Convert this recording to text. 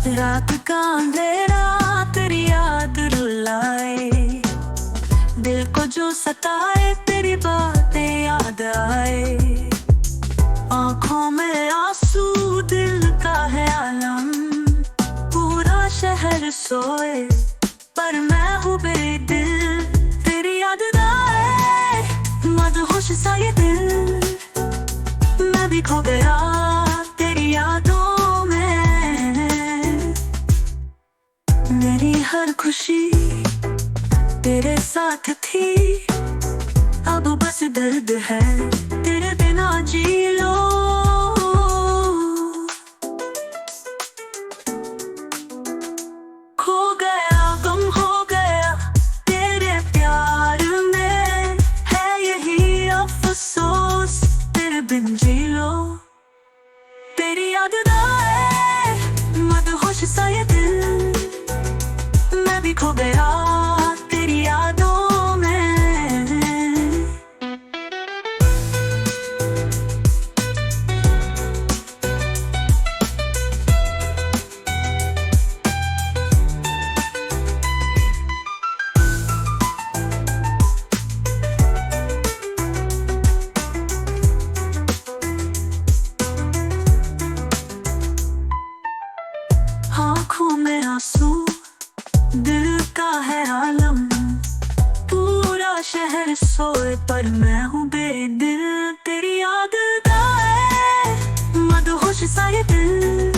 रात का अंधेरा तेरी याद रुलाए, दिल को जो सताए तेरी बातें याद आए। आंखों में आंसू दिल का है आलम, पूरा शहर सोए पर मैं हूँ बेदिल। तेरी याद आए मदहोश सा ये दिल, मैं भी खो गया तेरी यादों में। मेरी हर खुशी तेरे साथ थी, अब बस दर्द है तेरे बिना जी लो। खो गया गम हो गया तेरे प्यार में, है यही अफसोस तेरे बिन जी लो। तेरी याद आए मदहोश सा ये दिल, मैं भी खो गया तेरी यादों में। आँखों में आंसू दिल का है आलम, पूरा शहर सोए पर मैं हूँ बेदिल। तेरी याद आए मदहोश सा ये दिल,